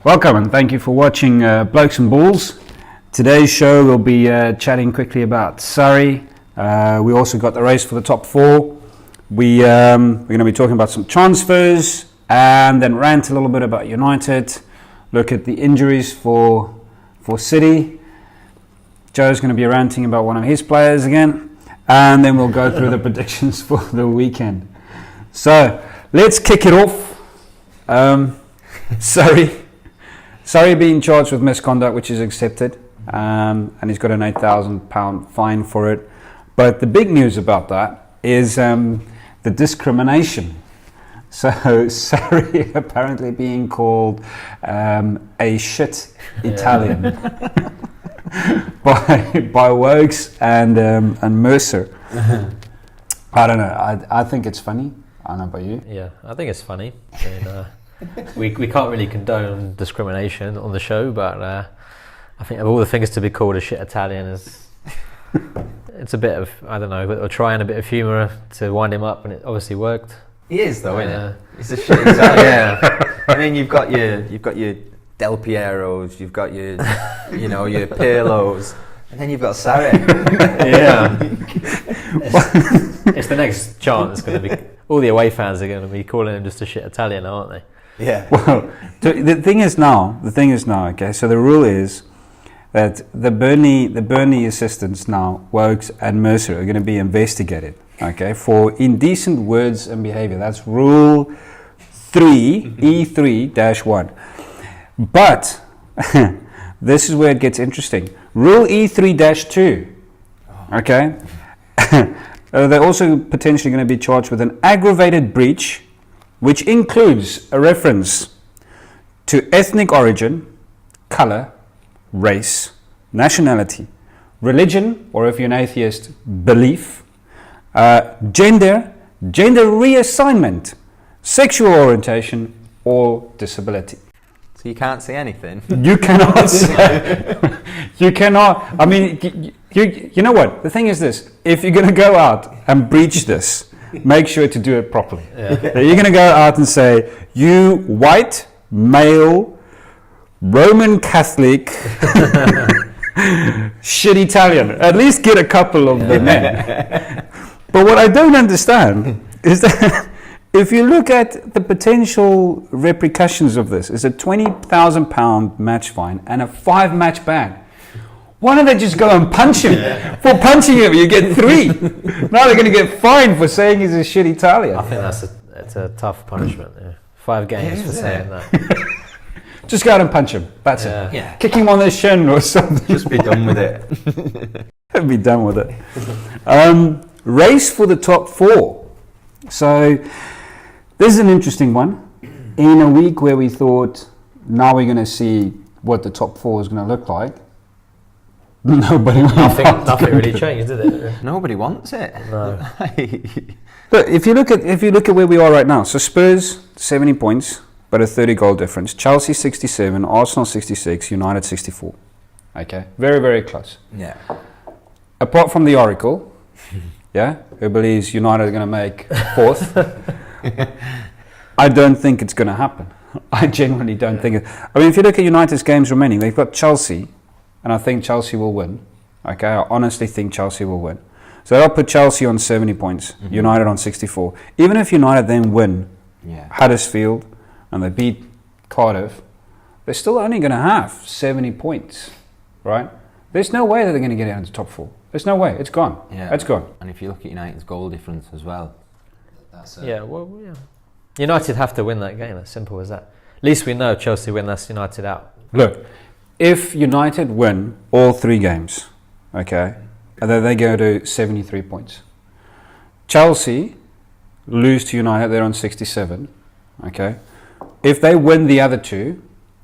Welcome and thank you for watching Blokes and Balls. Today's show we'll be chatting quickly about Sarri. We also got the race for the top four. We're going to be talking about some transfers and then rant a little bit about United. Look at the injuries for City. Joe's going to be ranting about one of his players again. And then we'll go through the predictions for the weekend. So let's kick it off. Sarri being charged with misconduct, which is accepted, and he's got an £8,000 fine for it. But the big news about that is the discrimination. So Sarri apparently being called a shit Italian by Blokes and Mercer. I don't know. I think it's funny. I don't know about you. Yeah, I think it's funny. And, we can't really condone discrimination on the show, but I think of all the things to be called a shit Italian it's a bit of, I don't know, we're trying a bit of humour to wind him up, and it obviously worked. He is though, isn't it? He's a shit Italian. Yeah. I mean, you've got your Del Pieros, you've got your Pirlos, and then you've got Sarri. Yeah. It's the next chant. It's going to be all the away fans are going to be calling him just a shit Italian, aren't they? Yeah. Well, the thing is now. Okay. So the rule is that the Burnley assistants now, Blokes and Mercer, are going to be investigated. Okay, for indecent words and behaviour. That's Rule 3 E3-1. But this is where it gets interesting. Rule E3-2. Okay. They're also potentially going to be charged with an aggravated breach, which includes a reference to ethnic origin, colour, race, nationality, religion, or if you're an atheist, belief, gender reassignment, sexual orientation, or disability. So you can't say anything? You cannot say. You cannot. I mean, you know what? The thing is this. If you're going to go out and breach this, make sure to do it properly. Yeah. You're going to go out and say, you white, male, Roman Catholic, shit Italian. At least get a couple of the men. But what I don't understand is that if you look at the potential repercussions of this, is a £20,000 match fine and a 5-match ban. Why don't they just go and punch him? Yeah. For punching him, you get 3. Now they're going to get fined for saying he's a shit Italian. I think it's a tough punishment. Yeah. 5 games for saying that. Just go out and punch him. That's it. Yeah. Kick him on the shin or something. Just be done with it. Be done with it. Race for the top 4. So this is an interesting one. In a week where we thought now we're going to see what the top 4 is going to look like, nothing really changed, did it? Nobody wants it. No. But if you look at where we are right now, so Spurs 70 points, but a 30 goal difference. Chelsea 67, Arsenal 66, United 64. Okay, very very close. Yeah. Apart from the Oracle, who believes United are going to make 4th. I don't think it's going to happen. I genuinely don't think it. I mean, if you look at United's games remaining, they've got Chelsea. And I think Chelsea will win. Okay, I honestly think Chelsea will win. So I'll put Chelsea on 70 points, United on 64. Even if United then win Huddersfield and they beat Cardiff, they're still only going to have 70 points, right? There's no way that they're going to get out into top 4. There's no way. It's gone. Yeah. It's gone. And if you look at United's goal difference as well, that's yeah. United have to win that game. As simple as that. At least we know Chelsea win. That's United out. Look. If United win all 3 games, okay, and then they go to 73 points. Chelsea lose to United, they're on 67, okay. If they win the other 2,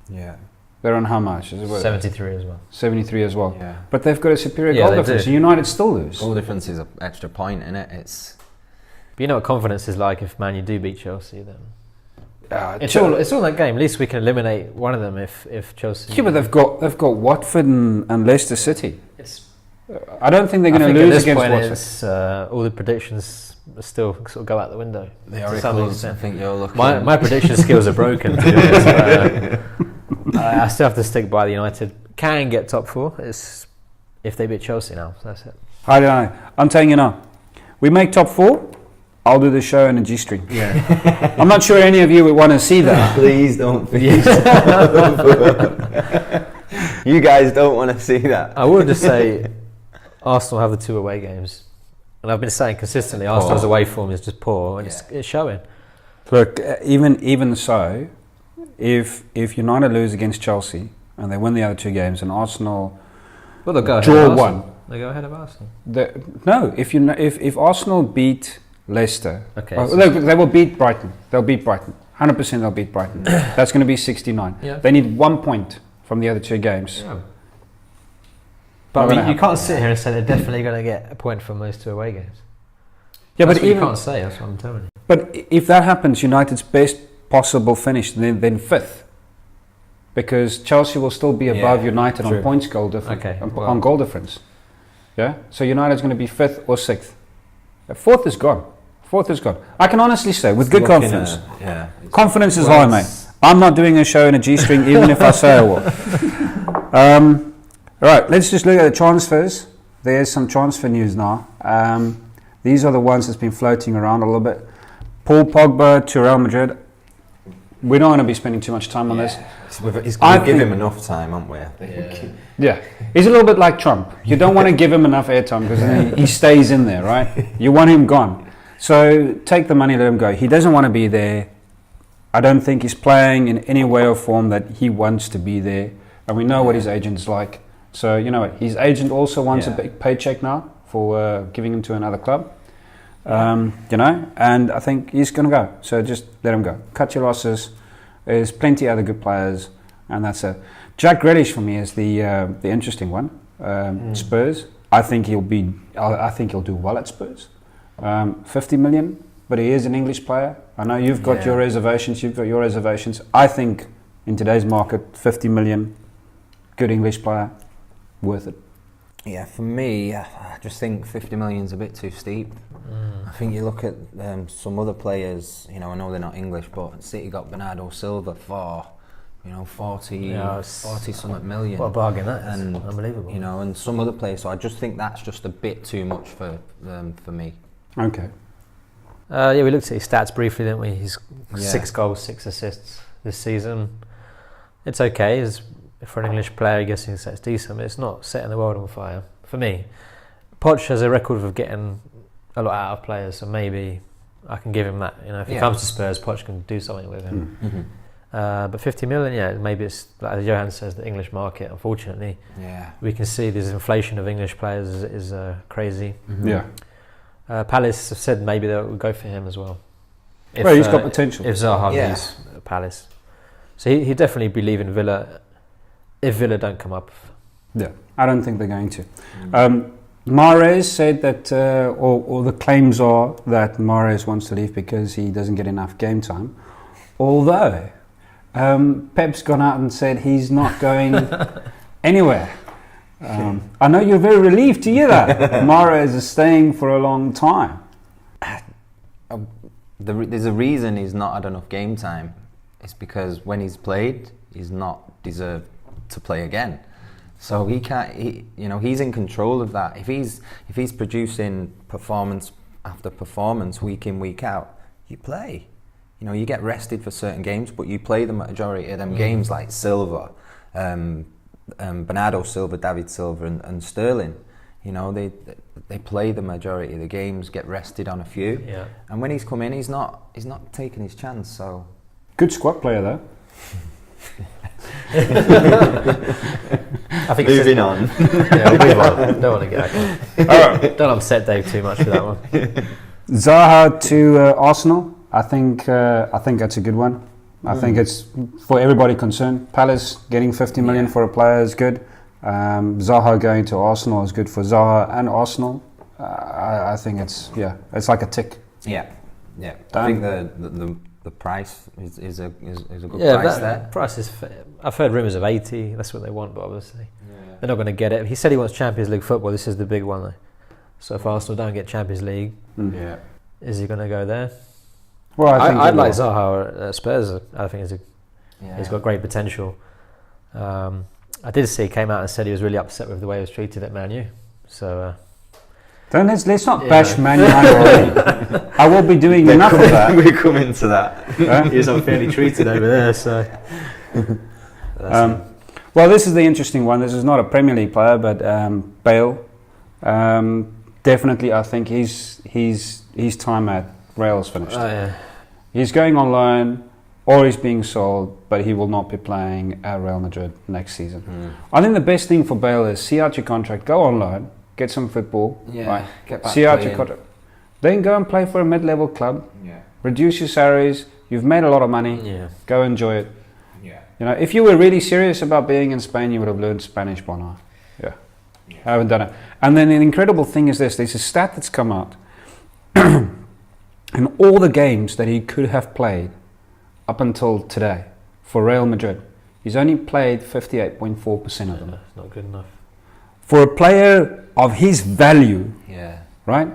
they're on how much? Is it 73 as well. 73 as well. Yeah. But they've got a superior goal difference. So United still lose. Goal difference is an extra point, isn't it? But you know what confidence is like if Man U do beat Chelsea then. It's all that game. At least we can eliminate one of them if Chelsea. Yeah, but they've got Watford and Leicester City. I don't think they're going to lose against Watford. All the predictions still sort of go out the window. The Oracles, I think you're looking. My prediction skills are broken. To be honest, I still have to stick by the United. Can get top 4. It's if they beat Chelsea now. So that's it. I don't know. I'm telling you now. We make top 4. I'll do the show in a G-string. Yeah. I'm not sure any of you would want to see that. Please don't. You guys don't want to see that. I would just say Arsenal have the 2 away games. And I've been saying consistently Arsenal's away form is just poor, and it's showing. Look, even so, if United lose against Chelsea and they win the other 2 games and Arsenal Well, they'll go ahead draw of Arsenal. 1. They go ahead of Arsenal. No, if Arsenal beat Leicester, Okay, they will beat Brighton. They'll beat Brighton. 100% they'll beat Brighton. That's going to be 69. Yeah. They need 1 point from the other 2 games. Yeah. But I mean, you happen. can't sit here and say they're definitely going to get a point from those 2 away games. Yeah, That's but what even, you can't say. That's what I'm telling you. But if that happens, United's best possible finish then 5th, because Chelsea will still be above United true. on points goal difference. Okay, On goal difference. Yeah. So United's going to be 5th or 6th. 4th is gone. 4th is gone. I can honestly say with good confidence. Confidence is high, mate. I'm not doing a show in a G-string, even if I say I will. Right, let's just look at the transfers. There's some transfer news now. These are the ones that's been floating around a little bit. Paul Pogba to Real Madrid. We don't want to be spending too much time on this. We've given him enough time, haven't we? I think. Yeah, he's a little bit like Trump. You don't want to give him enough airtime because then he stays in there, right? You want him gone. So take the money, let him go. He doesn't want to be there. I don't think he's playing in any way or form that he wants to be there. And we know what his agent's like. So you know what? His agent also wants a big paycheck now for giving him to another club. You know, and I think he's going to go. So just let him go. Cut your losses. There's plenty other good players, and that's it. Jack Grealish for me is the interesting one. Spurs. I think he'll do well at Spurs. 50 million, but he is an English player. I know you've got your reservations. You've got your reservations. I think in today's market, 50 million, good English player, worth it. Yeah, for me, I just think 50 million is a bit too steep. I think you look at some other players, you know, I know they're not English, but City got Bernardo Silva for, 40 something million. What a bargain that is. And, unbelievable. You know, and some other players, so I just think that's just a bit too much for me. Okay. We looked at his stats briefly, didn't we? He's 6 goals, 6 assists this season. It's okay. For an English player, I guess it's decent, but it's not setting the world on fire. For me, Poch has a record of getting a lot out of players, so maybe I can give him that. If he comes to Spurs, Poch can do something with him. Mm-hmm. But 50 million, maybe it's, like Johan says, the English market, unfortunately. Yeah. We can see this inflation of English players is crazy. Mm-hmm. Yeah. Palace have said maybe they'll go for him as well. He's got potential. If Zaha leaves Palace. So he'd definitely be leaving Villa if Villa don't come up. Yeah, I don't think they're going to. Mahrez said that, or the claims are that Mahrez wants to leave because he doesn't get enough game time. Although, Pep's gone out and said he's not going anywhere. I know you're very relieved to hear that. Mahrez is staying for a long time. There's a reason he's not had enough game time. It's because when he's played, he's not deserved to play again. So he can't. He's in control of that. If he's producing performance after performance, week in, week out, you play. You get rested for certain games, but you play the majority of them games, like Silva, Bernardo Silva, David Silva, and Sterling. They play the majority of the games, get rested on a few. Yeah. And when he's come in, he's not taking his chance. So good squad player though. I think moving on. Yeah, we'll move on. Don't want to get back. Don't upset Dave too much with that one. Zaha to Arsenal. I think that's a good one. I think it's for everybody concerned. Palace getting 50 million for a player is good. Zaha going to Arsenal is good for Zaha and Arsenal. I think it's like a tick. Yeah. I think the price is a good price there. Price is fair. I've heard rumours of 80. That's what they want, but obviously they're not going to get it. He said he wants Champions League football. This is the big one, though. So if Arsenal don't get Champions League, is he going to go there? Well, I'd like Zaha at Spurs. I think he's got great potential. I did see he came out and said he was really upset with the way he was treated at Man U. So let's not bash Man United already. I will be doing enough of that. We come into that. He was unfairly treated over there. So well, this is the interesting one. This is not a Premier League player, but Bale. Definitely, I think his time at Real's finished. Oh, yeah. He's going on loan, or he's being sold, but he will not be playing at Real Madrid next season. I think the best thing for Bale is see out your contract, go on loan, get some football, right? Get back see out playing. your contract, then go and play for a mid-level club. Yeah. Reduce your salaries. You've made a lot of money. Yeah. Go enjoy it. Yeah. You know, if you were really serious about being in Spain, you would have learned Spanish by now. Yeah. I haven't done it. And then the incredible thing is this: there's a stat that's come out. In all the games that he could have played up until today for Real Madrid, he's only played 58.4% of them. That's not good enough. For a player of his value, Yeah. right,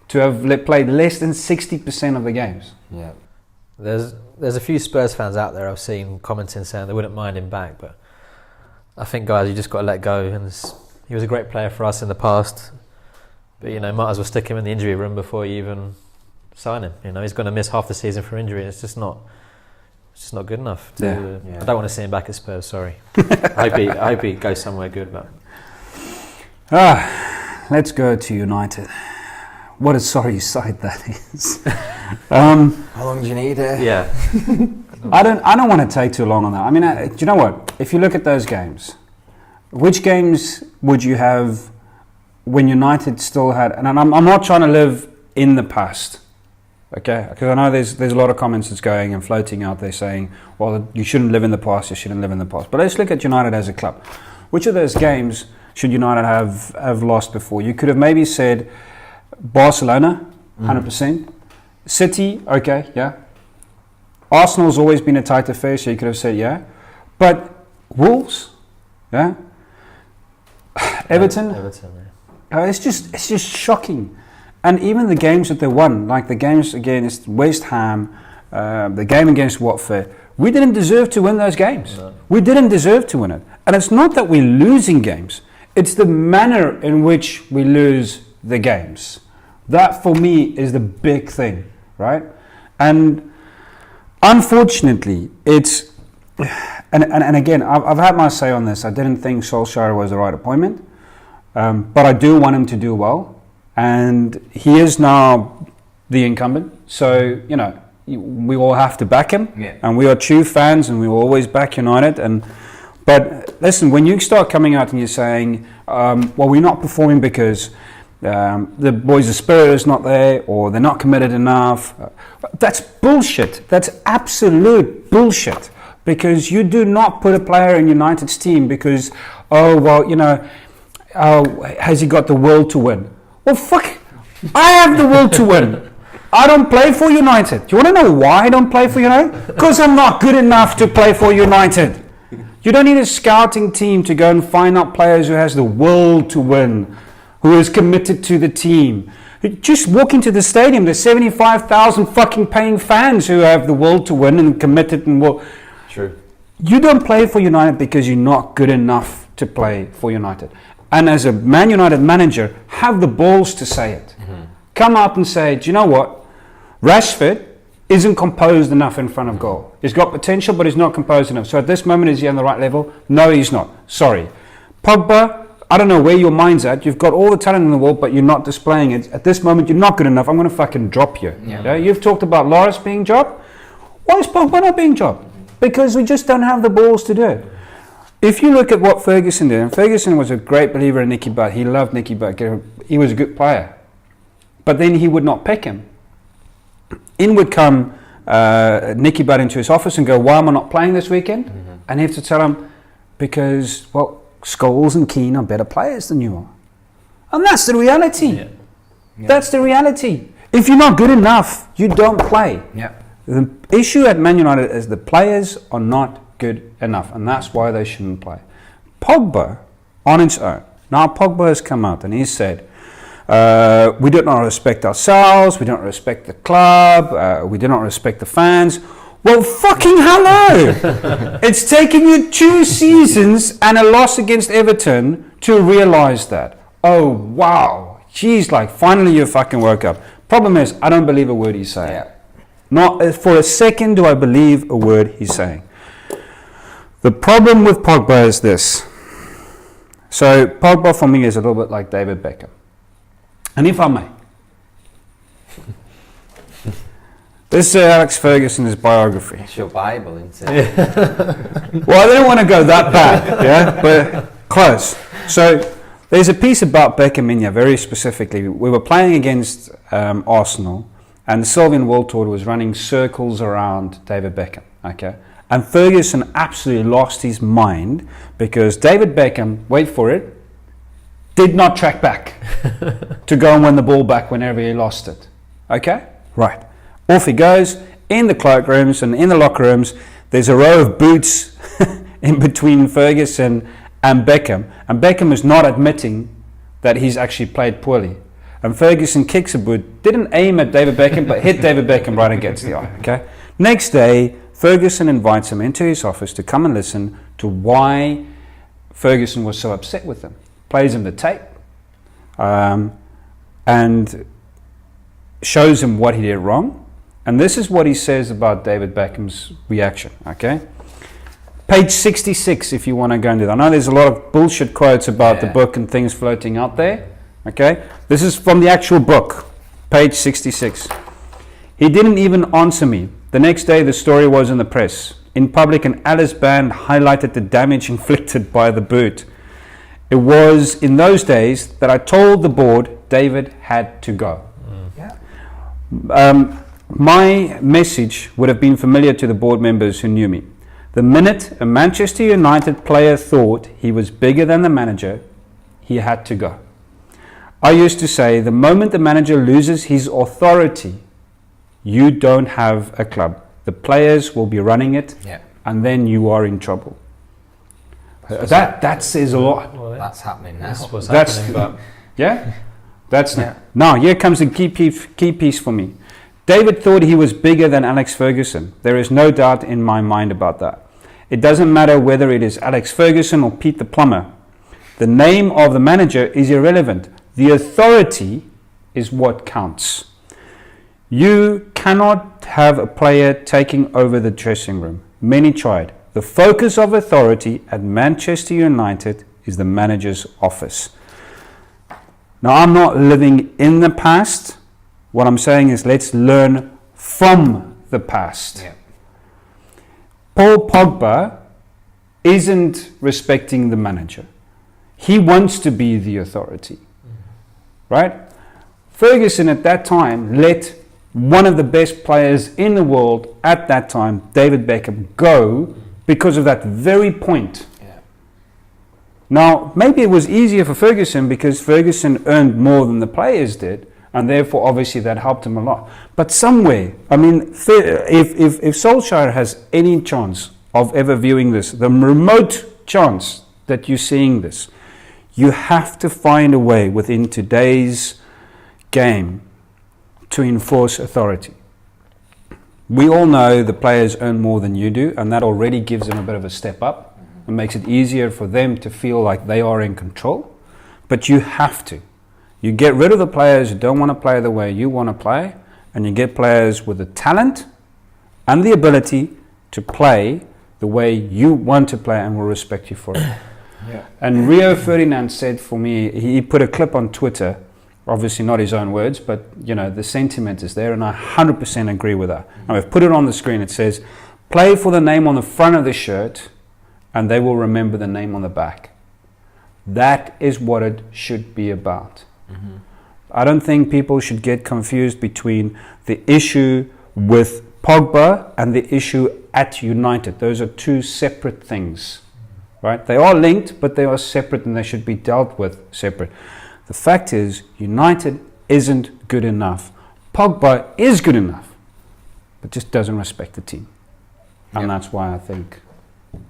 to have played less than 60% of the games. Yeah. There's a few Spurs fans out there I've seen commenting saying they wouldn't mind him back, but I think, guys, you just got to let go. And he was a great player for us in the past, but you know, might as well stick him in the injury room before you even sign him. You know, he's going to miss half the season for injury. It's just not good enough. I don't want to see him back at Spurs. Sorry. I hope he goes somewhere good. But let's go to United. What a sorry sight that is. How long do you need here? yeah, I don't want to take too long on that. I mean, do you know what? If you look at those games, which games would you have when United still had? And I'm not trying to live in the past, okay? Because I know there's a lot of comments that's going and floating out there saying, well, you shouldn't live in the past, you shouldn't live in the past. But let's look at United as a club. Which of those games should United have lost before? You could have maybe said Barcelona, 100%. City, okay, yeah. Arsenal's always been a tight affair, so you could have said yeah. But Wolves, yeah. Everton, yeah. it's just shocking. And even the games that they won, like the games against West Ham, the game against Watford, we didn't deserve to win those games. No. We didn't deserve to win it. And it's not that we're losing games, it's the manner in which we lose the games. That for me is the big thing, right? And unfortunately, it's, and again, I've had my say on this. I didn't think Solskjaer was the right appointment, but I do want him to do well. And he is now the incumbent. So, you know, we all have to back him. Yeah. And we are true fans and we will always back United. But listen, when you start coming out and you're saying, well, we're not performing because the boys' spirit is not there or they're not committed enough, that's bullshit. That's absolute bullshit. Because you do not put a player in United's team because, oh, well, you know, has he got the will to win? Well, fuck, I have the will to win. I don't play for United. Do you want to know why I don't play for United? Because I'm not good enough to play for United. You don't need a scouting team to go and find out players who has the will to win, who is committed to the team. Just walk into the stadium. There's 75,000 fucking paying fans who have the will to win and committed and will. True. You don't play for United because you're not good enough to play for United. And as a Man United manager, have the balls to say it. Mm-hmm. Come out and say, do you know what? Rashford isn't composed enough in front of goal. He's got potential, but he's not composed enough. So at this moment, is he on the right level? No, he's not. Sorry. Pogba, I don't know where your mind's at. You've got all the talent in the world, but you're not displaying it. At this moment, you're not good enough. I'm going to fucking drop you. Yeah. Okay? You've talked about Loris being dropped. Why is Pogba not being dropped? Because we just don't have the balls to do it. If you look at what Ferguson did, and Ferguson was a great believer in Nicky Butt. He loved Nicky Butt. He was a good player. But then he would not pick him. In would come Nicky Butt into his office and go, why am I not playing this weekend? Mm-hmm. And he have to tell him, because, well, Scholes and Keane are better players than you are. And that's the reality. Yeah. Yeah. That's the reality. If you're not good enough, you don't play. Yeah. The issue at Man United is the players are not good enough, and that's why they shouldn't play. Pogba, on its own. Now Pogba has come out and he said, we do not respect ourselves, we don't respect the club, we do not respect the fans. Well, fucking hello! It's taken you 2 seasons and a loss against Everton to realise that. Oh, wow. Jeez, like, finally you fucking woke up. Problem is, I don't believe a word he's saying. Yeah. Not for a second do I believe a word he's saying. The problem with Pogba is this. So, Pogba for me is a little bit like David Beckham. And if I may, this is Alex Ferguson's biography. It's your Bible, isn't it? Well, I don't want to go that bad, yeah, but close. So there's a piece about Beckham in here, very specifically. We were playing against Arsenal, and Sylvian Wiltord was running circles around David Beckham, okay? And Ferguson absolutely lost his mind because David Beckham, wait for it, did not track back to go and win the ball back whenever he lost it, okay? Right. Off he goes, in the cloakrooms and in the locker rooms, there's a row of boots in between Ferguson and Beckham is not admitting that he's actually played poorly. And Ferguson kicks a boot, didn't aim at David Beckham, but hit David Beckham right against the eye, okay? Next day, Ferguson invites him into his office to come and listen to why Ferguson was so upset with him. Plays him the tape, and shows him what he did wrong. And this is what he says about David Beckham's reaction, okay? Page 66, if you want to go into that. I know there's a lot of bullshit quotes about the book and things floating out there, okay? This is from the actual book, page 66. He didn't even answer me. The next day, the story was in the press. In public, an Alice band highlighted the damage inflicted by the boot. It was in those days that I told the board David had to go. My message would have been familiar to the board members who knew me. The minute a Manchester United player thought he was bigger than the manager, he had to go. I used to say, the moment the manager loses his authority, you don't have a club. The players will be running it, and then you are in trouble. That says a lot. Well, that's happening now. That's what's happening, but that's now here comes the key piece for me. David thought he was bigger than Alex Ferguson. There is no doubt in my mind about that. It doesn't matter whether it is Alex Ferguson or Pete the plumber. The name of the manager is irrelevant. The authority is what counts. You cannot have a player taking over the dressing room. Many tried. The focus of authority at Manchester United is the manager's office. Now, I'm not living in the past. What I'm saying is let's learn from the past. Paul Pogba isn't respecting the manager. He wants to be the authority. Right? Ferguson at that time let one of the best players in the world at that time, David Beckham, go because of that very point. Now, maybe it was easier for Ferguson because Ferguson earned more than the players did, and therefore, obviously, that helped him a lot. But somewhere, I mean, if Solskjaer has any chance of ever viewing this, the remote chance that you're seeing this, you have to find a way within today's game to enforce authority. We all know the players earn more than you do, and that already gives them a bit of a step up and makes it easier for them to feel like they are in control. But you have to. You get rid of the players who don't want to play the way you want to play, and you get players with the talent and the ability to play the way you want to play and will respect you for it. And Rio Ferdinand said for me, he put a clip on Twitter, obviously not his own words, but you know, the sentiment is there, and I 100% agree with that. And I've put it on the screen. It says, play for the name on the front of the shirt, and they will remember the name on the back. That is what it should be about. I don't think people should get confused between the issue with Pogba and the issue at United. Those are two separate things, right? They are linked, but they are separate, and they should be dealt with separate. The fact is, United isn't good enough. Pogba is good enough, but just doesn't respect the team. And that's why I think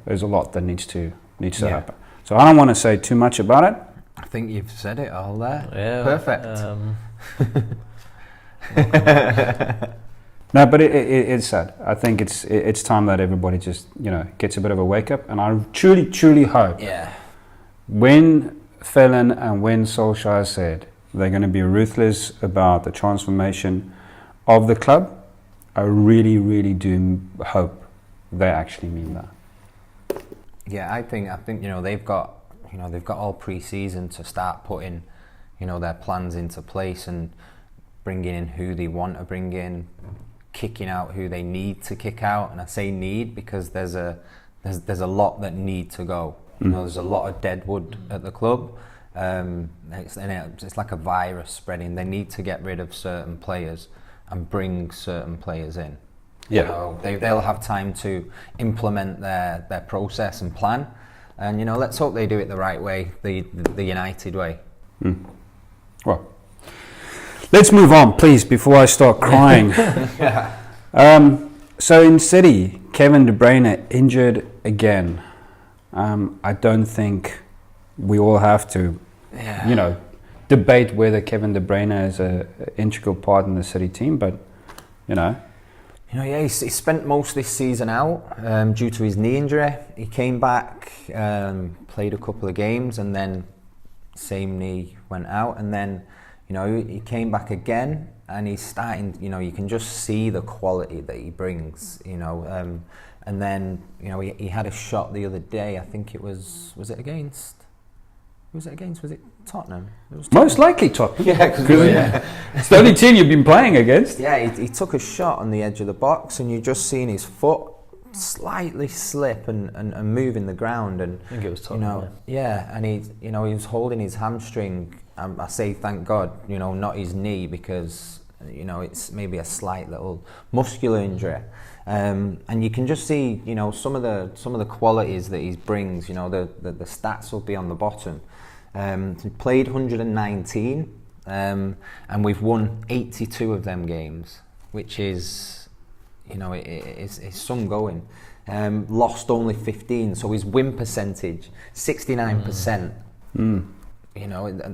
there's a lot that needs to happen. So I don't want to say too much about it. I think you've said it all there. Yeah, Perfect. No, but it's sad. I think it's time that everybody just gets a bit of a wake up, and I truly hope when Phelan and when Solskjaer said they're going to be ruthless about the transformation of the club, I really do hope they actually mean that. Yeah, I think they've got all pre-season to start putting their plans into place and bringing in who they want to bring in, kicking out who they need to kick out. And I say need because there's a lot that need to go. There's a lot of deadwood at the club. It's like a virus spreading. They need to get rid of certain players and bring certain players in. Yeah, they'll have time to implement their process and plan. And let's hope they do it the right way, the United way. Well, let's move on, please, before I start crying. So in City, Kevin De Bruyne injured again. I don't think we all have to, debate whether Kevin De Bruyne is an integral part in the City team, but he spent most of this season out due to his knee injury. He came back, played a couple of games, and then same knee went out, and then he came back again, and he's starting. You can just see the quality that he brings. And then he had a shot the other day. I think it was it against? Was it Tottenham? It was Tottenham. Most likely Tottenham. Yeah, it's the only team you've been playing against. Yeah, he took a shot on the edge of the box, and you just seen his foot slightly slip and move in the ground. And I think it was Tottenham. And he was holding his hamstring. I say thank God, not his knee, because it's maybe a slight little muscular injury. And you can just see, some of the qualities that he brings. The stats will be on the bottom. He played 119, and we've won 82 of them games, which is, it's some going. Lost only 15, so his win percentage 69%. And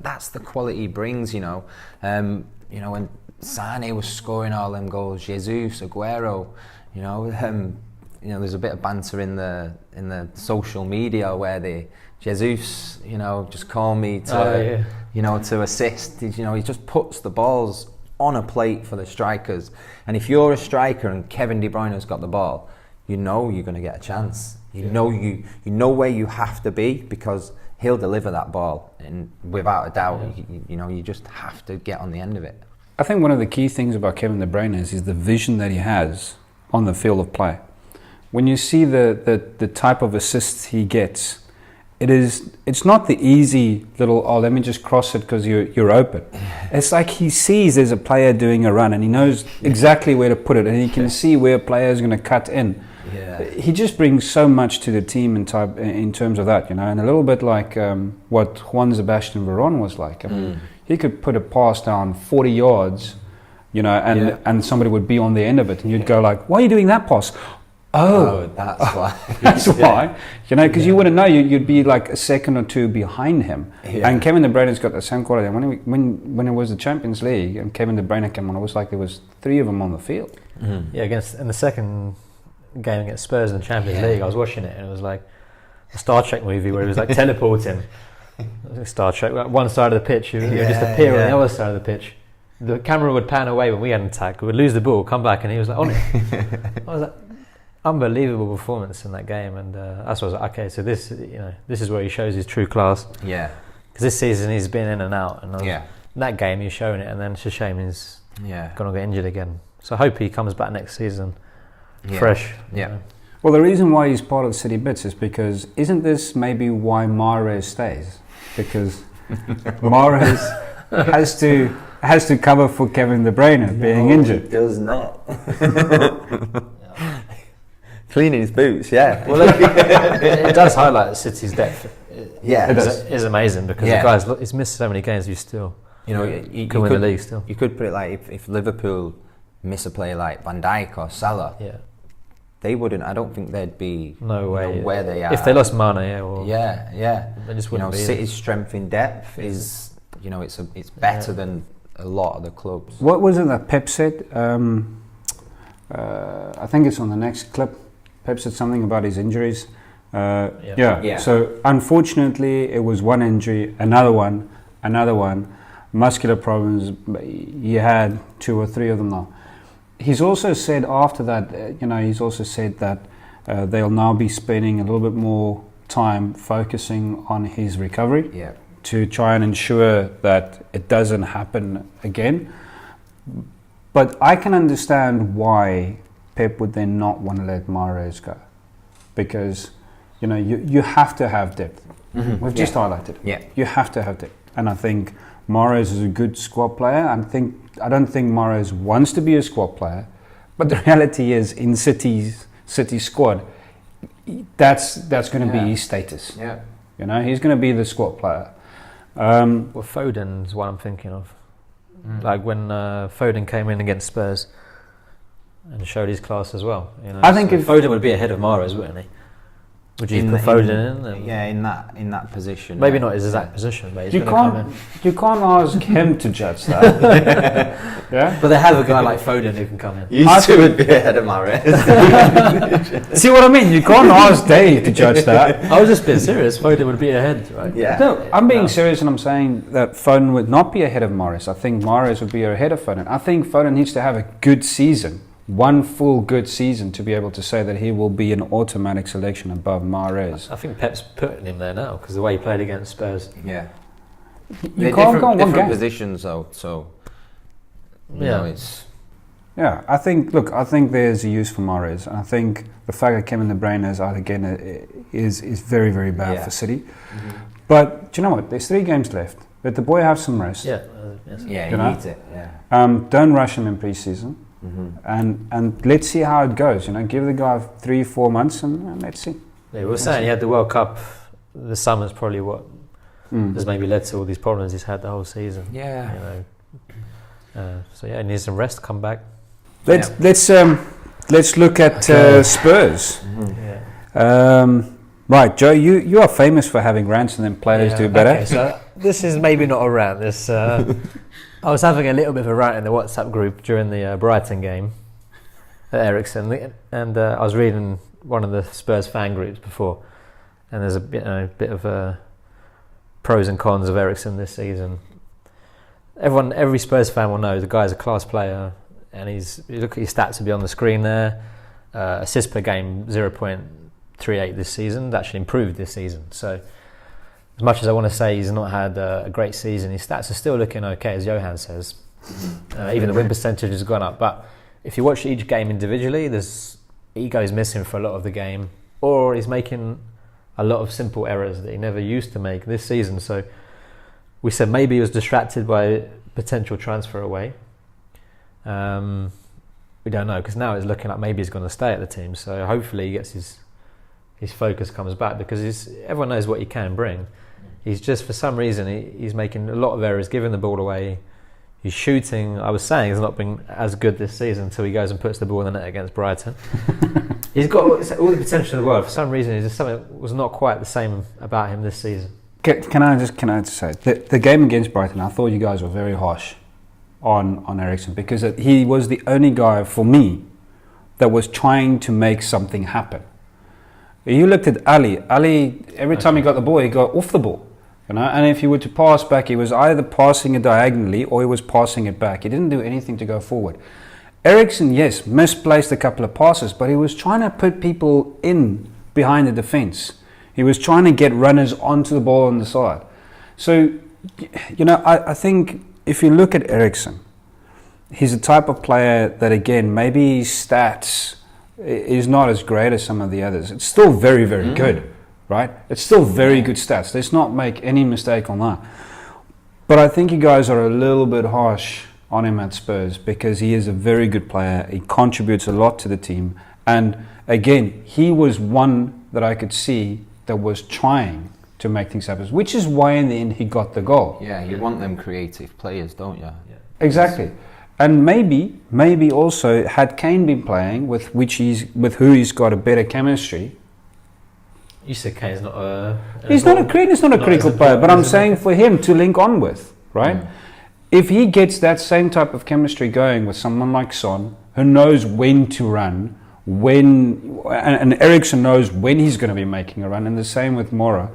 that's the quality he brings. When Sarri was scoring all them goals, Jesus, Aguero. There's a bit of banter in the social media where Jesus, just call me to, to assist. He just puts the balls on a plate for the strikers. And if you're a striker and Kevin De Bruyne's got the ball, you're going to get a chance. You know where you have to be, because he'll deliver that ball, and without a doubt, you just have to get on the end of it. I think one of the key things about Kevin De Bruyne is the vision that he has on the field of play. When you see the type of assists he gets, it's not the easy little, let me just cross it because you're open. It's like he sees there's a player doing a run and he knows exactly where to put it, and he can see where a player is going to cut in. Yeah. He just brings so much to the team in terms of that, and a little bit like what Juan Sebastian Veron was like. I mean, he could put a pass down 40 yards, and somebody would be on the end of it, and you'd go like, why are you doing that pass? Oh, that's why. That's why. Because you wouldn't know. You'd be like a second or two behind him. Yeah. And Kevin De Bruyne's got the same quality. When it was the Champions League and Kevin De Bruyne came on, it was like there was 3 of them on the field. Mm-hmm. Yeah, in the second game against Spurs in the Champions League, I was watching it and it was like a Star Trek movie where it was like teleporting. Star Trek, like one side of the pitch, you would just appear on the other side of the pitch. The camera would pan away when we had an attack. We would lose the ball, come back, and he was like on it. I was like, unbelievable performance in that game, and that's what I was like, okay, so this is where he shows his true class. Yeah. Because this season he's been in and out, and in that game he's shown it, and then it's a shame he's gonna get injured again. So I hope he comes back next season fresh. Yeah. Well, the reason why he's part of City Bits is because isn't this maybe why Mahrez stays? Because Mahrez has to cover for Kevin De Bruyne being injured. He does not. Cleaning his boots, yeah. Well, it does highlight City's depth. Yeah, it is amazing because the guy's he's missed so many games. You still, you can win the league still. You could put it like if Liverpool miss a player like Van Dijk or Salah, they wouldn't. I don't think they'd be no way where they are if they lost Mane. They just wouldn't be. City's strength in depth is, it's better than a lot of the clubs. What was it that Pep said? I think it's on the next clip. Pep said something about his injuries. Yeah. So unfortunately, it was one injury, another one, muscular problems. He had 2 or 3 of them now. He's also said after that, they'll now be spending a little bit more time focusing on his recovery to try and ensure that it doesn't happen again. But I can understand why Pep would then not want to let Mahrez go, because you have to have depth. We've just highlighted. You have to have depth, and I think Mahrez is a good squad player. I don't think Mahrez wants to be a squad player, but the reality is, in City's squad, that's going to be his status. He's going to be the squad player. Well, Foden's what I'm thinking of. Like when Foden came in against Spurs and showed his class as well. I think if Foden would be ahead of Mahrez, wouldn't he? Would you put Foden in? In that position. Maybe not his exact position, but he's you going to come in. You can't ask him to judge that. But they have a guy like Foden who can come in. You two would be ahead of Mahrez. See what I mean? You can't ask Dave to judge that. I was just being serious. Foden would be ahead, right? Yeah. No, I'm being serious, and I'm saying that Foden would not be ahead of Mahrez. I think Mahrez would be ahead of Foden. I think Foden needs to have a good season. One full good season to be able to say that he will be an automatic selection above Mahrez. I think Pep's putting him there now because the way he played against Spurs. Yeah, you can't go on one different game. Positions though, so it's. Yeah, I think there's a use for Mahrez, and I think the fact that Kevin De Bruyne is out again is very, very bad for City. But do you know what? There's 3 games left. Let the boy have some rest. Yes. He needs it. Don't rush him in pre-season. And let's see how it goes. Give the guy 3-4 months and let's see. Yeah, we were saying he had the World Cup. The summer's probably what has maybe led to all these problems he's had the whole season. Yeah. So he needs some rest. Come back. Let's look at Spurs. Right, Joe. You are famous for having rants and then players do better. Okay, so this is maybe not a rant. This. I was having a little bit of a rant in the WhatsApp group during the Brighton game at Ericsson, and I was reading one of the Spurs fan groups before, and there's a bit of pros and cons of Ericsson this season. Every Spurs fan will know the guy's a class player, and you look at his stats will be on the screen there. Assists per game 0.38 this season. It's actually improved this season. So as much as I want to say he's not had a great season, his stats are still looking okay, as Johan says. Even the win percentage has gone up. But if you watch each game individually, there's ego's missing for a lot of the game, or he's making a lot of simple errors that he never used to make this season. So we said maybe he was distracted by potential transfer away. We don't know, because now it's looking like maybe he's going to stay at the team. So hopefully he gets his focus comes back, because everyone knows what he can bring. He's just, for some reason, he's making a lot of errors, giving the ball away. He's shooting, I was saying, he's not been as good this season until he goes and puts the ball in the net against Brighton. He's got all the potential in the world. For some reason, something was not quite the same about him this season. Can I just say, the game against Brighton, I thought you guys were very harsh on Ericsson, because he was the only guy, for me, that was trying to make something happen. You looked at Ali, every time he got the ball, he got off the ball. And if he were to pass back, he was either passing it diagonally or he was passing it back. He didn't do anything to go forward. Ericsson, yes, misplaced a couple of passes, but he was trying to put people in behind the defence. He was trying to get runners onto the ball on the side. So, I think if you look at Ericsson, he's a type of player that, again, maybe his stats is not as great as some of the others. It's still very, very good, right? It's still very good stats. Let's not make any mistake on that. But I think you guys are a little bit harsh on him at Spurs, because he is a very good player. He contributes a lot to the team. And again, he was one that I could see that was trying to make things happen, which is why in the end he got the goal. Yeah, you want them creative players, don't you? Yeah. Exactly. And maybe also, had Kane been playing with who he's got a better chemistry. You said Kane's not a... He's not a critical player, but I'm saying for him to link on with, right? If he gets that same type of chemistry going with someone like Son, who knows when to run, and Eriksen knows when he's going to be making a run, and the same with Mora.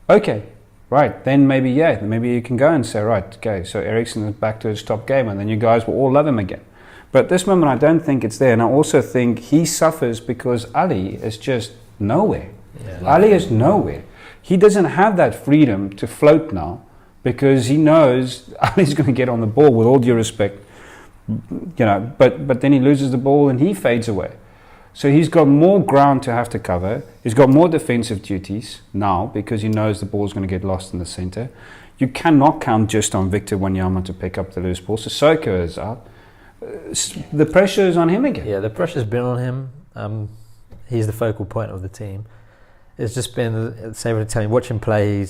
Okay, right, then maybe you can go and say, right, okay, so Eriksen is back to his top game, and then you guys will all love him again. But at this moment, I don't think it's there, and I also think he suffers because Ali is just nowhere. Yeah. Ali is nowhere. He doesn't have that freedom to float now because he knows Ali's going to get on the ball, with all due respect, but then he loses the ball and he fades away. So he's got more ground to have to cover. He's got more defensive duties now because he knows the ball's going to get lost in the centre. You cannot count just on Victor Wanyama to pick up the loose ball. Sissoko is out. The pressure is on him again. Yeah, the pressure's been on him. He's the focal point of the team. It's just been, same with Italian, watch him play.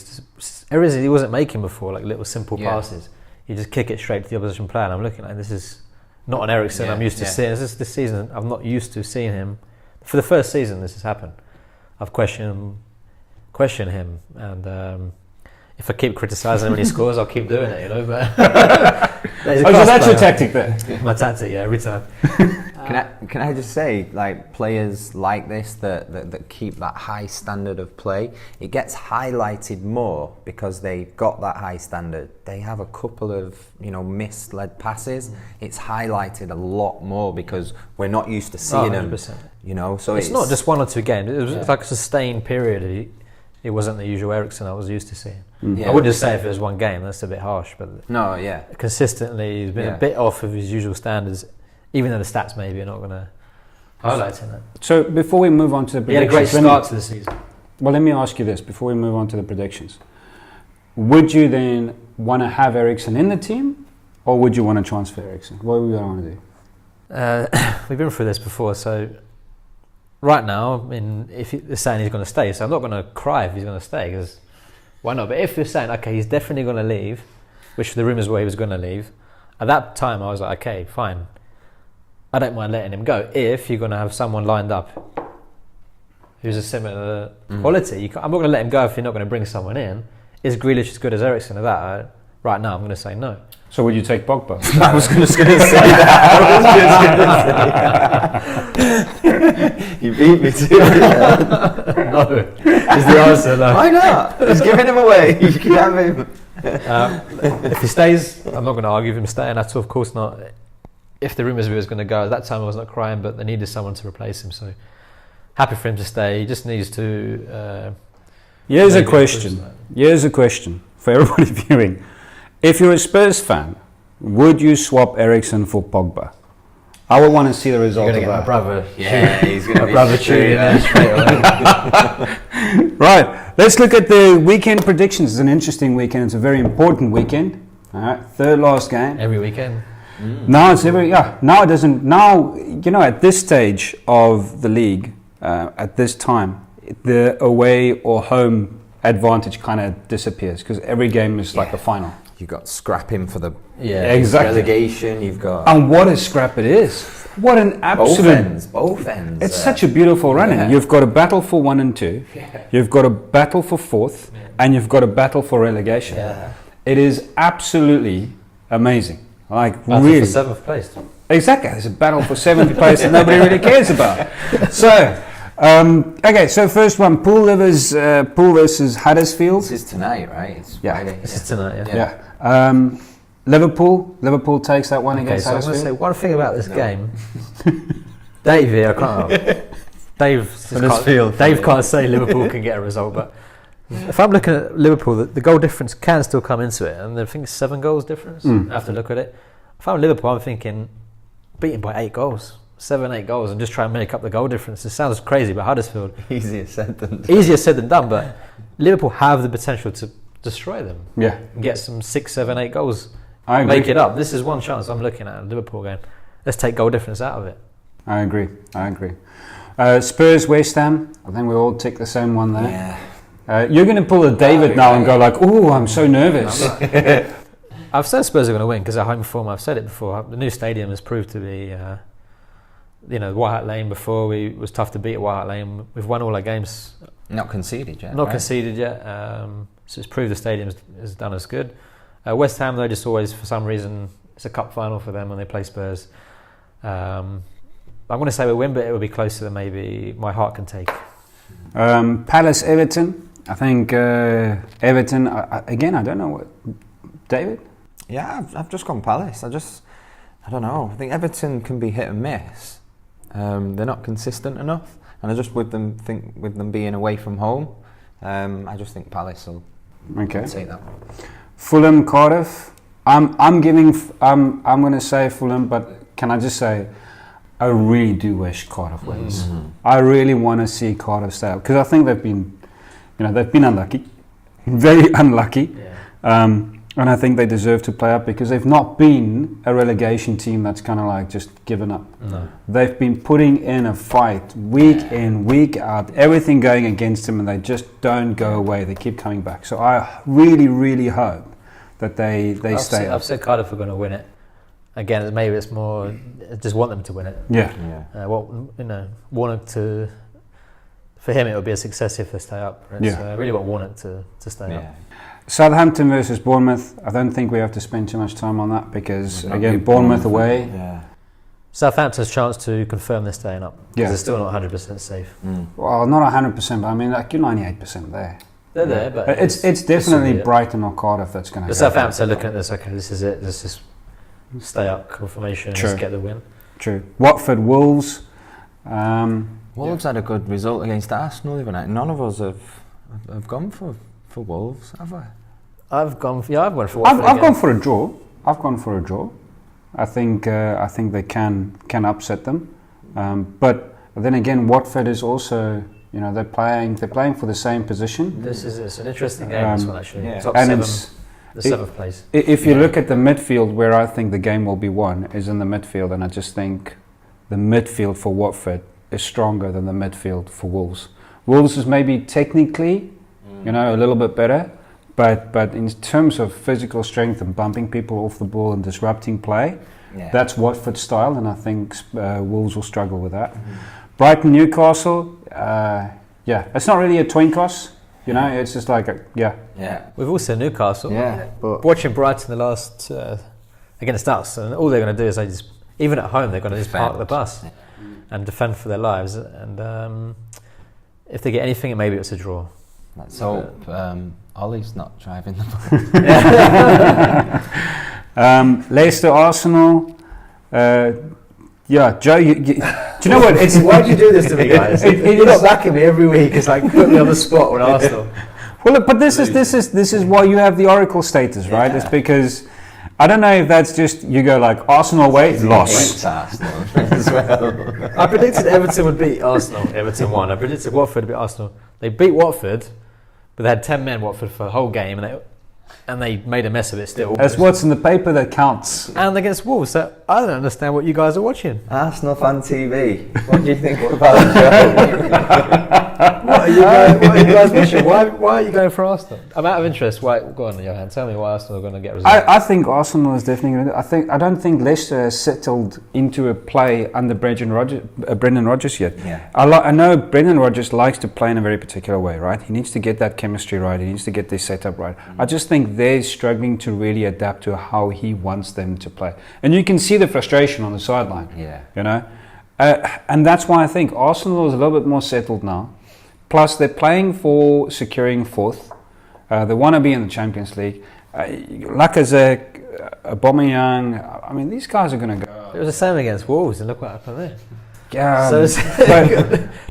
Errors he wasn't making before, like little simple passes. You just kick it straight to the opposition player. And I'm looking like, this is not an Eriksen I'm used to seeing. This season, I'm not used to seeing him. For the first season, this has happened. I've questioned him, and if I keep criticising him when he scores, I'll keep doing it, But so that's your tactic there. My tactic, every time. Can I just say, like, players like this that keep that high standard of play, it gets highlighted more because they've got that high standard. They have a couple of misled passes. It's highlighted a lot more because we're not used to seeing them. So it's not just one or two games. It was like a sustained period. It wasn't the usual Eriksen I was used to seeing. I wouldn't just say if it was one game. That's a bit harsh, but consistently he's been a bit off of his usual standards. Even though the stats maybe are not going to highlight it. So before we move on to the predictions... He had a great start to the season. Well, let me ask you this before we move on to the predictions. Would you then want to have Eriksen in the team, or would you want to transfer Eriksen? What would you want to do? We've been through this before, so right now, if they're saying he's going to stay, so I'm not going to cry if he's going to stay, because why not? But if you're saying, okay, he's definitely going to leave, which the rumours were he was going to leave, at that time I was like, okay, fine. I don't mind letting him go if you're going to have someone lined up who's a similar quality. I'm not going to let him go if you're not going to bring someone in. Is Grealish as good as Eriksen? Right now, I'm going to say no. So would you take Pogba? I was going to say that. You beat me to it. No, is the answer. No. Why not? He's giving him away. You can have him. If he stays, I'm not going to argue with him staying at all. Of course not. If the rumours were he was going to go, at that time I was not crying, but they needed someone to replace him, so happy for him to stay. He just needs to... Here's a question for everybody viewing. If you're a Spurs fan, would you swap Eriksen for Pogba? I would want to see the result of that. My brother. Yeah, he's going to be brother tuning in straight away. Right, let's look at the weekend predictions. It's an interesting weekend. It's a very important weekend. All right, third last game. Every weekend. Now it's now it doesn't. Now at this stage of the league, at this time, the away or home advantage kind of disappears because every game is like a final. You've got scrapping for the relegation. You've got and what a scrap it is! What an absolute both ends. It's such a beautiful running. Yeah. You've got a battle for 1 and 2. Yeah. You've got a battle for 4th, and you've got a battle for relegation. Yeah. It is absolutely amazing. Like battle really, for 7th place. Exactly, there's a battle for 7th place that nobody really cares about. So, okay, so first one, Pool versus Huddersfield. This is tonight, right? It's Friday. This is tonight. Yeah. Liverpool takes that one against Huddersfield. So I'm going to say one thing about this game. Dave here, I can't. Dave can't say Liverpool can get a result, but. If I'm looking at Liverpool, the goal difference can still come into it, and I think it's 7 goals difference. I have to look at it. If I'm Liverpool, I'm thinking beaten by 8 goals, 7-8 goals, and just try and make up the goal difference. It sounds crazy, but Huddersfield easier said than done. But Liverpool have the potential to destroy them. Yeah, and get some 6, 7, 8 goals. I agree. Make it up. This is one chance I'm looking at a Liverpool game. Let's take goal difference out of it. I agree. Spurs West Ham. I think we all tick the same one there. Yeah. You're going to pull a David now and go like, "Oh, I'm so nervous." I've said Spurs are going to win because at home form. I've said it before. The new stadium has proved to be, White Hart Lane before it was tough to beat at White Hart Lane. We've won all our games. Not conceded yet. So it's proved the stadium has done us good. West Ham though, just always for some reason it's a cup final for them when they play Spurs. I'm going to say we'll win, but it will be closer than maybe my heart can take. Palace Everton. I think Everton. Again, I don't know what. David. Yeah, I've just gone Palace. I don't know. I think Everton can be hit and miss. They're not consistent enough, and I just with them being away from home, I just think Palace will take that one. Fulham Cardiff. I'm going to say Fulham, but can I just say, I really do wish Cardiff wins. Mm-hmm. I really want to see Cardiff stay up because I think they've been unlucky, very unlucky. Yeah. And I think they deserve to play up because they've not been a relegation team that's kind of like just given up. No. They've been putting in a fight week in, week out, everything going against them, and they just don't go away. They keep coming back. So I really, really hope that they stay up. I've said Cardiff are going to win it. Again, maybe it's more, I just want them to win it. Yeah. Warnock to, for him it would be a success if they stay up. I really want Warnock to stay up. Southampton versus Bournemouth. I don't think we have to spend too much time on that because, again, Bournemouth away. Yeah. Southampton's chance to confirm they're staying up. Yeah. They're still not 100% safe. Mm. Well, not 100%, but I mean, like, you're 98% there. They're there, but it's definitely Brighton or Cardiff that's going to. The Southampton are looking at this. Okay, this is it. Let's just stay up, confirmation. Let's get the win. True. Watford, Wolves. Wolves had a good result against Arsenal the other night. None of us have gone for Wolves, have I? I've gone for Watford. I've gone for a draw. I think they can upset them, but then again, Watford is also, they're playing for the same position. It's an interesting game, this one actually. Yeah. Top seven, the seventh place. If you look at the midfield, where I think the game will be won is in the midfield, and I just think the midfield for Watford is stronger than the midfield for Wolves. Wolves is maybe technically, a little bit better, but in terms of physical strength and bumping people off the ball and disrupting play, that's Watford's style, and I think Wolves will struggle with that. Mm-hmm. Brighton, Newcastle, it's not really a twinkos, it's just like We've all seen Newcastle. Yeah, but watching Brighton the last against us, and all they're going to do is even at home, they're going to just park the bus and defend for their lives, and if they get anything, maybe it's a draw. Let's hope Ollie's not driving the bus. Leicester, Arsenal. Joe, do you know what? Why do you do this to me, guys? You're not backing me every week. It's like put me on the spot with Arsenal. Well, look, but this is why you have the Oracle status, right? Yeah. It's because I don't know if that's just you go like Arsenal away, lost. Arsenal as well. I predicted Everton would beat Arsenal. Everton won. I predicted Watford would beat Arsenal. They beat Watford, but they had 10 men Watford for the whole game, and they made a mess of it still. That's what's in the paper that counts. And against Wolves, so I don't understand what you guys are watching. Arsenal Fan TV. What do you think about the show? What are you guys watching? Why are you going for Arsenal? I'm out of interest. Why? Go on, Johan. Tell me why Arsenal are going to get results. I think Arsenal is definitely going to. I don't think Leicester has settled into a play under Brendan Rodgers yet. Yeah. I know Brendan Rodgers likes to play in a very particular way, right? He needs to get that chemistry right. He needs to get their setup right. Mm-hmm. I just think they're struggling to really adapt to how he wants them to play, and you can see the frustration on the sideline. Yeah. And that's why I think Arsenal is a little bit more settled now. Plus, they're playing for securing fourth. They want to be in the Champions League. Lacazette, Aubameyang. I mean, these guys are going to go. It was the same against Wolves, and look what happened there. Yeah.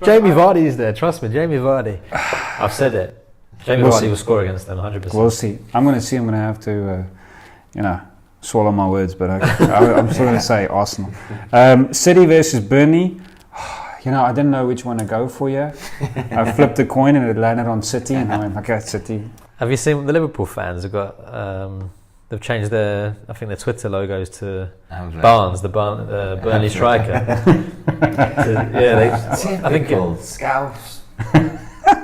Jamie Vardy's there. Trust me, Jamie Vardy. I've said it. Jamie Vardy will score against them 100%. We'll see. I'm going to have to, swallow my words, but I'm still going to say Arsenal. City versus Burnley. I didn't know which one to go for you. I flipped a coin and it landed on City, and I went, okay, City. Have you seen what the Liverpool fans have got? They've changed their Twitter logos to Barnes, the Burnley striker. I think Scouse.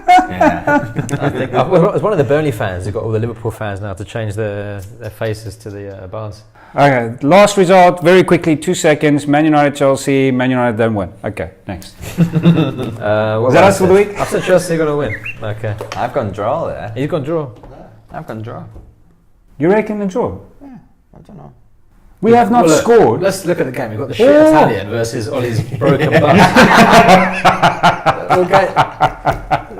I think it's one of the Burnley fans who got all the Liverpool fans now to change their faces to the Barnes. Okay, last result, very quickly, 2 seconds. Man United, Chelsea. Man United don't win. Okay, next. Is that us for the week? I said Chelsea are going to win. Okay. I've gone draw there. You've gone draw? I've gone draw. You reckon the draw? Yeah, I don't know. We have not Well, look, scored. Let's look at the game. We've got the shit Oh. Italian versus Ollie's broken butt. Okay.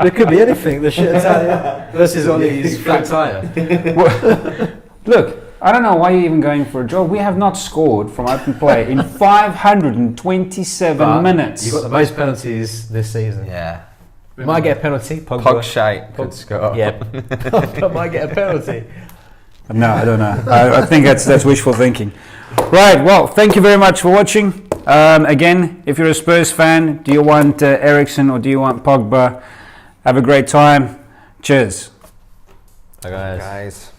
There could be anything. The shit Italian versus Ollie's flat tire. Look, I don't know why you're even going for a draw. We have not scored from open play in 527 But minutes. You've got the most penalties this season. Yeah. We might get a penalty. Pogshite could score. Yeah. Pogba might get a penalty. No, I don't know. I think that's wishful thinking. Right, well, thank you very much for watching. Again, if you're a Spurs fan, do you want Eriksen or do you want Pogba? Have a great time. Cheers. Bye, guys. Guys.